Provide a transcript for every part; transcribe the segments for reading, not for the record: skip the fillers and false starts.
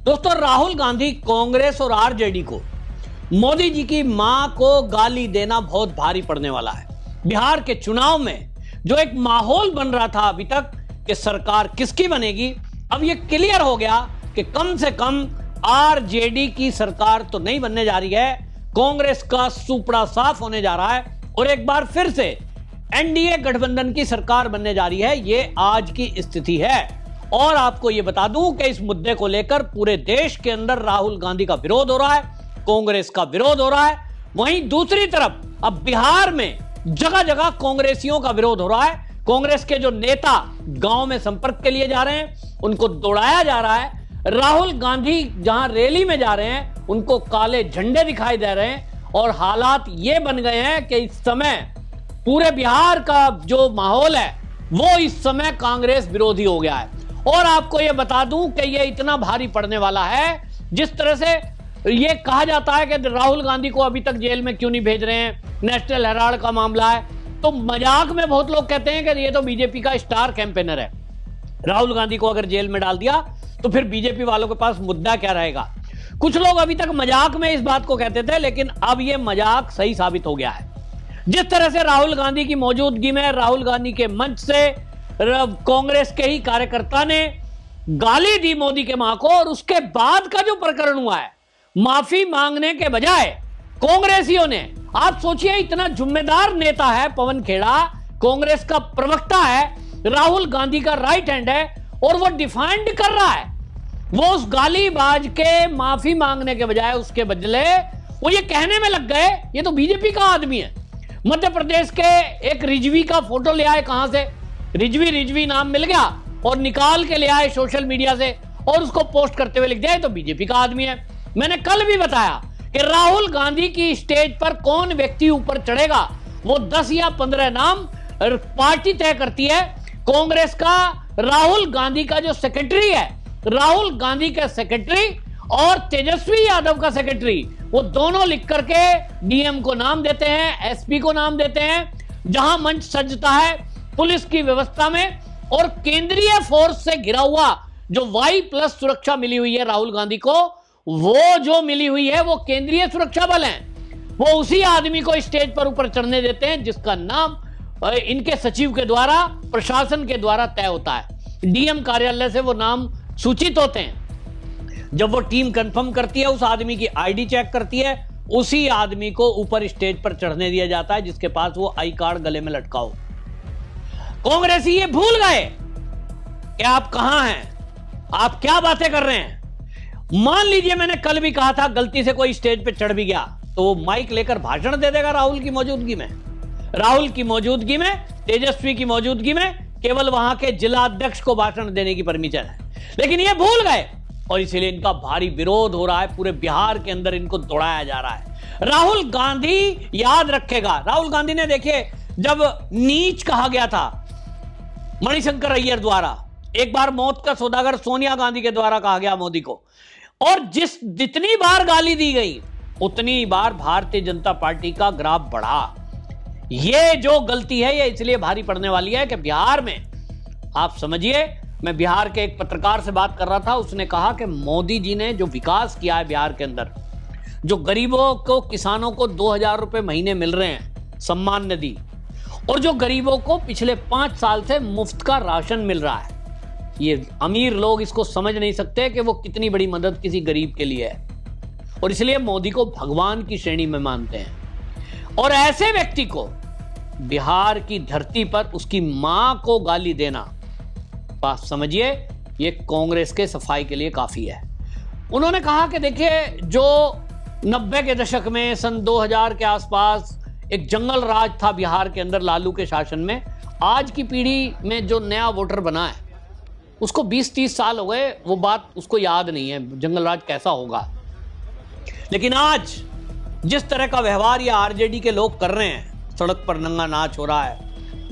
दोस्तों, राहुल गांधी कांग्रेस और आरजेडी को मोदी जी की मां को गाली देना बहुत भारी पड़ने वाला है। बिहार के चुनाव में जो एक माहौल बन रहा था अभी तक कि सरकार किसकी बनेगी, अब यह क्लियर हो गया कि कम से कम आरजेडी की सरकार तो नहीं बनने जा रही है, कांग्रेस का सुपड़ा साफ होने जा रहा है और एक बार फिर से एनडीए गठबंधन की सरकार बनने जा रही है। यह आज की स्थिति है। और आपको यह बता दूं कि इस मुद्दे को लेकर पूरे देश के अंदर राहुल गांधी का विरोध हो रहा है, कांग्रेस का विरोध हो रहा है। वहीं दूसरी तरफ अब बिहार में जगह जगह कांग्रेसियों का विरोध हो रहा है। कांग्रेस के जो नेता गांव में संपर्क के लिए जा रहे हैं, उनको दौड़ाया जा रहा है। राहुल गांधी जहां रैली में जा रहे हैं, उनको काले झंडे दिखाई दे रहे हैं और हालात ये बन गए हैं कि इस समय पूरे बिहार का जो माहौल है वो इस समय कांग्रेस विरोधी हो गया है। और आपको यह बता दूं कि यह इतना भारी पड़ने वाला है, जिस तरह से यह कहा जाता है कि राहुल गांधी को अभी तक जेल में क्यों नहीं भेज रहे हैं, नेशनल हेराल्ड का मामला है। तो मजाक में बहुत लोग कहते हैं कि ये तो बीजेपी का स्टार कैंपेनर है, राहुल गांधी को अगर जेल में डाल दिया तो फिर बीजेपी वालों के पास मुद्दा क्या रहेगा। कुछ लोग अभी तक मजाक में इस बात को कहते थे, लेकिन अब यह मजाक सही साबित हो गया है। जिस तरह से राहुल गांधी की मौजूदगी में राहुल गांधी के मंच से कांग्रेस के ही कार्यकर्ता ने गाली दी मोदी के मां को, और उसके बाद का जो प्रकरण हुआ है, माफी मांगने के बजाय कांग्रेसियों ने, आप सोचिए इतना जिम्मेदार नेता है पवन खेड़ा, कांग्रेस का प्रवक्ता है, राहुल गांधी का राइट हैंड है, और वो डिफेंड कर रहा है। वो उस गालीबाज के माफी मांगने के बजाय उसके बदले वो ये कहने में लग गए ये तो बीजेपी का आदमी है। मध्य प्रदेश के एक रिजवी का फोटो ले आए, कहां से रिजवी नाम मिल गया और निकाल के ले आए सोशल मीडिया से और उसको पोस्ट करते हुए लिख दिया तो बीजेपी का आदमी है। मैंने कल भी बताया कि राहुल गांधी की स्टेज पर कौन व्यक्ति ऊपर चढ़ेगा, वो 10 या 15 नाम पार्टी तय करती है। कांग्रेस का राहुल गांधी का जो सेक्रेटरी है, राहुल गांधी का सेक्रेटरी और तेजस्वी यादव का सेक्रेटरी, वो दोनों लिख करके डीएम को नाम देते हैं, एसपी को नाम देते हैं। जहां मंच सजता है पुलिस की व्यवस्था में और केंद्रीय फोर्स से घिरा हुआ जो Y+ सुरक्षा मिली हुई है राहुल गांधी को, वो जो मिली हुई है वो केंद्रीय सुरक्षा बल है। वो उसी आदमी को स्टेज पर ऊपर चढ़ने देते हैं जिसका नाम इनके सचिव के द्वारा, प्रशासन के द्वारा तय होता है। डीएम कार्यालय से वो नाम सूचित होते हैं। जब वो टीम कंफर्म करती है, उस आदमी की आईडी चेक करती है, उसी आदमी को ऊपर स्टेज पर चढ़ने दिया जाता है जिसके पास वो आई कार्ड गले में लटका हो। कांग्रेसी ये भूल गए कि आप कहां हैं, आप क्या बातें कर रहे हैं। मान लीजिए मैंने कल भी कहा था गलती से कोई स्टेज पे चढ़ भी गया तो वो माइक लेकर भाषण दे देगा राहुल की मौजूदगी में। राहुल की मौजूदगी में, तेजस्वी की मौजूदगी में केवल वहां के जिला अध्यक्ष को भाषण देने की परमिशन है, लेकिन ये भूल गए और इसीलिए इनका भारी विरोध हो रहा है। पूरे बिहार के अंदर इनको दौड़ाया जा रहा है। राहुल गांधी याद रखेगा, राहुल गांधी ने देखिए जब नीच कहा गया था मणिशंकर अय्यर द्वारा, एक बार मौत का सौदागर सोनिया गांधी के द्वारा कहा गया मोदी को, और जितनी बार गाली दी गई उतनी बार भारतीय जनता पार्टी का ग्राफ बढ़ा। ये जो गलती है ये इसलिए भारी पड़ने वाली है कि बिहार में, आप समझिए, मैं बिहार के एक पत्रकार से बात कर रहा था, उसने कहा कि मोदी जी ने जो विकास किया है बिहार के अंदर, जो गरीबों को, किसानों को 2000 रुपए महीने मिल रहे हैं सम्मान निधि, और जो गरीबों को पिछले 5 साल से मुफ्त का राशन मिल रहा है, ये अमीर लोग इसको समझ नहीं सकते कि वो कितनी बड़ी मदद किसी गरीब के लिए है, और इसलिए मोदी को भगवान की श्रेणी में मानते हैं। और ऐसे व्यक्ति को बिहार की धरती पर उसकी मां को गाली देना, बात समझिए, ये कांग्रेस के सफाई के लिए काफी है। उन्होंने कहा कि देखिए, जो 90 के दशक में, सन 2000 के आसपास एक जंगल राज था बिहार के अंदर लालू के शासन में, आज की पीढ़ी में जो नया वोटर बना है उसको 20-30 साल हो गए, वो बात उसको याद नहीं है जंगल राज कैसा होगा। लेकिन आज जिस तरह का व्यवहार ये आरजेडी के लोग कर रहे हैं, सड़क पर नंगा नाच हो रहा है,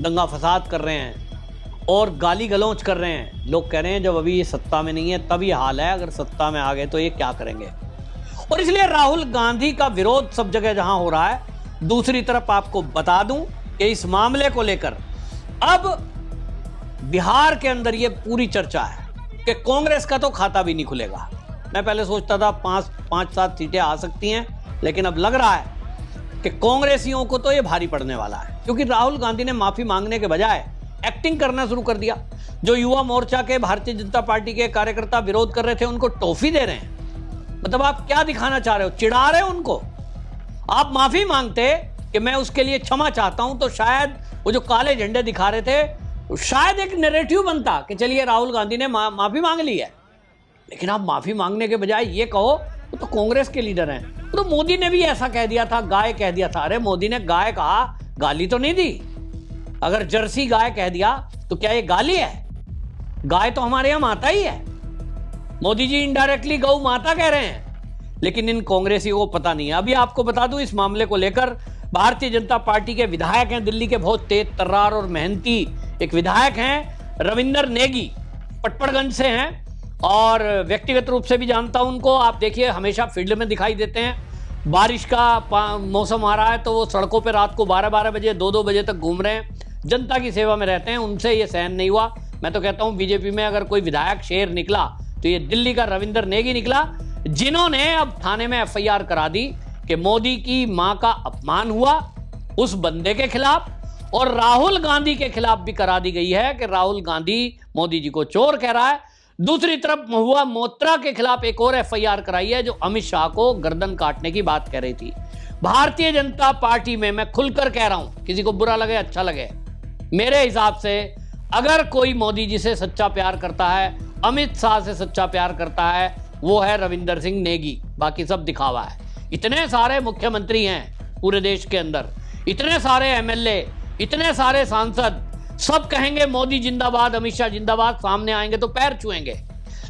दंगा फसाद कर रहे हैं और गाली गलौज कर रहे हैं, लोग कह रहे हैं जब अभी ये सत्ता में नहीं है तब ये हाल है, अगर सत्ता में आ गए तो ये क्या करेंगे। और इसलिए राहुल गांधी का विरोध सब जगह जहां हो रहा है, दूसरी तरफ आपको बता दूं कि इस मामले को लेकर अब बिहार के अंदर ये पूरी चर्चा है कि कांग्रेस का तो खाता भी नहीं खुलेगा। मैं पहले सोचता था 5-7 सीटें आ सकती हैं, लेकिन अब लग रहा है कि कांग्रेसियों को तो ये भारी पड़ने वाला है, क्योंकि राहुल गांधी ने माफी मांगने के बजाय एक्टिंग करना शुरू कर दिया। जो युवा मोर्चा के भारतीय जनता पार्टी के कार्यकर्ता विरोध कर रहे थे, उनको टॉफी दे रहे हैं। मतलब आप क्या दिखाना चाह रहे हो? चिढ़ा रहे हो उनको? आप माफी मांगते कि मैं उसके लिए क्षमा चाहता हूं, तो शायद वो जो काले झंडे दिखा रहे थे, शायद एक नैरेटिव बनता कि चलिए राहुल गांधी ने माफी मांग ली है। लेकिन आप माफी मांगने के बजाय ये कहो वो तो कांग्रेस के लीडर हैं। तो मोदी ने भी ऐसा कह दिया था, गाय कह दिया था। अरे मोदी ने गाय कहा, गाली तो नहीं दी। अगर जर्सी गाय कह दिया तो क्या ये गाली है? गाय तो हमारे यहां माता ही है। मोदी जी इनडायरेक्टली गौ माता कह रहे हैं, लेकिन इन कांग्रेसियों को पता नहीं है। अभी आपको बता दूं, इस मामले को लेकर भारतीय जनता पार्टी के विधायक हैं, दिल्ली के बहुत तेज तर्रार और मेहनती एक विधायक हैं, रविंदर नेगी, पटपड़गंज से हैं, और व्यक्तिगत रूप से भी जानता हूं उनको। आप देखिए, हमेशा फील्ड में दिखाई देते हैं। बारिश का मौसम आ रहा है तो वो सड़कों पे रात को 12-12 बजे 2-2 बजे तक घूम रहे हैं, जनता की सेवा में रहते हैं। उनसे ये सहन नहीं हुआ। मैं तो कहता हूं बीजेपी में अगर कोई विधायक शेर निकला तो ये दिल्ली का रविंदर नेगी निकला, जिन्होंने अब थाने में एफआईआर करा दी कि मोदी की मां का अपमान हुआ उस बंदे के खिलाफ, और राहुल गांधी के खिलाफ भी करा दी गई है कि राहुल गांधी मोदी जी को चोर कह रहा है। दूसरी तरफ महुआ मोत्रा के खिलाफ एक और एफआईआर कराई है, जो अमित शाह को गर्दन काटने की बात कह रही थी। भारतीय जनता पार्टी में मैं खुलकर कह रहा हूं, किसी को बुरा लगे अच्छा लगे, मेरे हिसाब से अगर कोई मोदी जी से सच्चा प्यार करता है, अमित शाह से सच्चा प्यार करता है, वो है रविंदर सिंह नेगी। बाकी सब दिखावा है। इतने सारे मुख्यमंत्री हैं पूरे देश के अंदर, इतने सारे एमएलए, इतने सारे सांसद, सब कहेंगे मोदी जिंदाबाद, अमित शाह जिंदाबाद, सामने आएंगे तो पैर छुएंगे।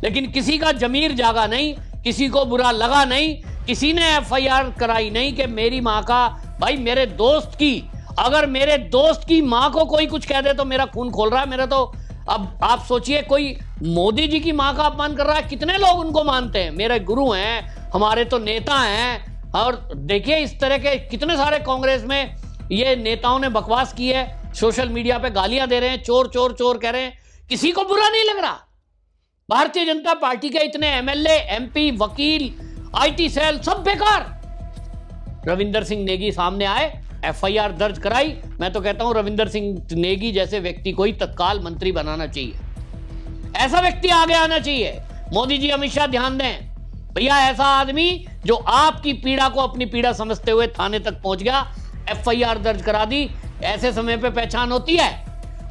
लेकिन किसी का जमीर जागा नहीं, किसी को बुरा लगा नहीं, किसी ने एफआईआर कराई नहीं कि मेरी मां का, भाई मेरे दोस्त की, अगर मेरे दोस्त की मां को कोई कुछ कह दे तो मेरा खून खोल रहा है। मेरा तो, अब आप सोचिए, कोई मोदी जी की मां का अपमान कर रहा है, कितने लोग उनको मानते हैं, मेरे गुरु हैं, हमारे तो नेता हैं। और देखिए इस तरह के कितने सारे कांग्रेस में ये नेताओं ने बकवास की है, सोशल मीडिया पे गालियां दे रहे हैं, चोर चोर चोर कह रहे हैं, किसी को बुरा नहीं लग रहा। भारतीय जनता पार्टी के इतने एमएलए, एमपी, वकील, आईटी सेल, सब बेकार। रविंदर सिंह नेगी सामने आए, एफआईआर दर्ज कराई। मैं तो कहता हूं रविंदर सिंह नेगी जैसे व्यक्ति को ही तत्काल मंत्री बनाना चाहिए। ऐसा व्यक्ति आगे आना चाहिए। मोदी जी, अमित शाह ध्यान दें भैया, ऐसा आदमी जो आपकी पीड़ा को अपनी पीड़ा समझते हुए थाने तक पहुंच गया, एफआईआर दर्ज करा दी। ऐसे समय पे पहचान होती है।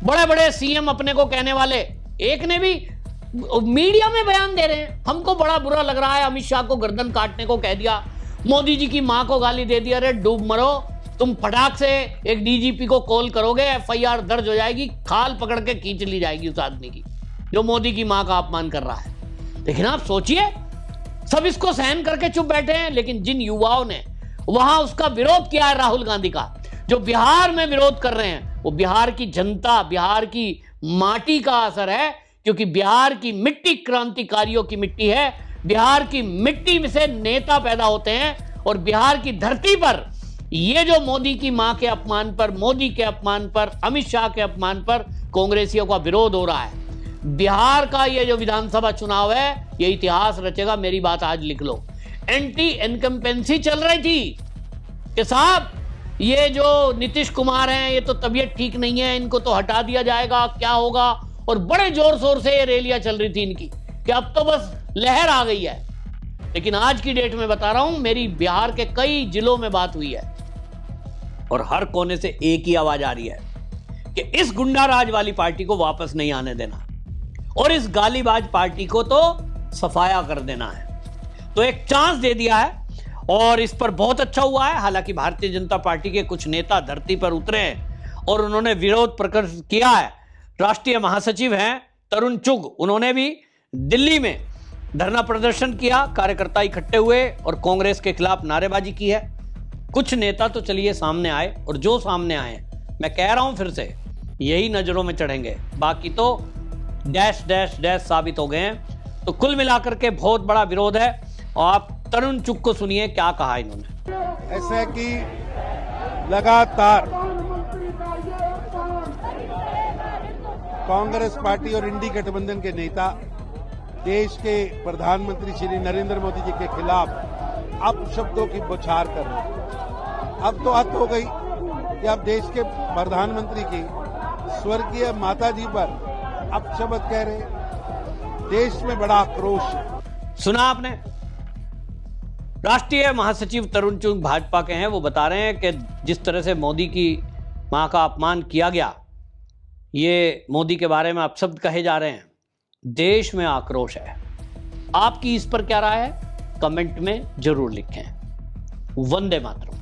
बड़े बड़े सीएम अपने को कहने वाले, एक ने भी मीडिया में बयान दे रहे हैं, हमको बड़ा बुरा लग रहा है, अमित शाह को गर्दन काटने को कह दिया, मोदी जी की मां को गाली दे दिया। अरे डूब मरो, तुम फटाक से एक डीजीपी को कॉल करोगे, एफआईआर दर्ज हो जाएगी, खाल पकड़ के खींच ली जाएगी उस आदमी की जो मोदी की मां का अपमान कर रहा है। लेकिन आप सोचिए, सब इसको सहन करके चुप बैठे हैं, लेकिन जिन युवाओं ने वहां उसका विरोध किया है, राहुल गांधी का, जो बिहार में विरोध कर रहे हैं, वो बिहार की जनता, बिहार की माटी का असर है, क्योंकि बिहार की मिट्टी क्रांतिकारियों की मिट्टी है। बिहार की मिट्टी से नेता पैदा होते हैं, और बिहार की धरती पर ये जो मोदी की मां के अपमान पर, मोदी के अपमान पर, अमित शाह के अपमान पर कांग्रेसियों का विरोध हो रहा है। बिहार का ये जो विधानसभा चुनाव है, ये इतिहास रचेगा। मेरी बात आज लिख लो। एंटी इनकम्पेंसी चल रही थी कि साहब ये जो नीतीश कुमार हैं, ये तो तबीयत ठीक नहीं है, इनको तो हटा दिया जाएगा, क्या होगा, और बड़े जोर शोर से ये रैलियां चल रही थी इनकी कि अब तो बस लहर आ गई है। लेकिन आज की डेट में बता रहा हूं, मेरी बिहार के कई जिलों में बात हुई है, और हर कोने से एक ही आवाज आ रही है कि इस गुंडा राज वाली पार्टी को वापस नहीं आने देना, और इस गालीबाज पार्टी को तो सफाया कर देना है। तो एक चांस दे दिया है, और इस पर बहुत अच्छा हुआ है। हालांकि भारतीय जनता पार्टी के कुछ नेता धरती पर उतरे हैं और उन्होंने विरोध प्रकट किया है। राष्ट्रीय महासचिव हैं तरुण चुग, उन्होंने भी दिल्ली में धरना प्रदर्शन किया, कार्यकर्ता इकट्ठे हुए और कांग्रेस के खिलाफ नारेबाजी की है। कुछ नेता तो चलिए सामने आए, और जो सामने आए, मैं कह रहा हूं फिर से, यही नजरों में चढ़ेंगे, बाकी तो डैश डैश डैश साबित हो गए हैं। तो कुल मिलाकर के बहुत बड़ा विरोध है। और आप तरुण चुग को सुनिए क्या कहा इन्होंने। ऐसे कि लगातार कांग्रेस पार्टी और इंडी गठबंधन के नेता देश के प्रधानमंत्री श्री नरेंद्र मोदी जी के खिलाफ अपशब्दों की बौछार कर रहे हैं। अब तो हद हो गई कि अब देश के प्रधानमंत्री की स्वर्गीय माता जी पर अपशब्द कह रहे हैं। देश में बड़ा आक्रोश है। सुना आपने? राष्ट्रीय महासचिव तरुण चुग भाजपा के हैं, वो बता रहे हैं कि जिस तरह से मोदी की मां का अपमान किया गया, ये मोदी के बारे में अपशब्द कहे जा रहे हैं, देश में आक्रोश है। आपकी इस पर क्या राय है? कमेंट में जरूर लिखें। वंदे मातरम।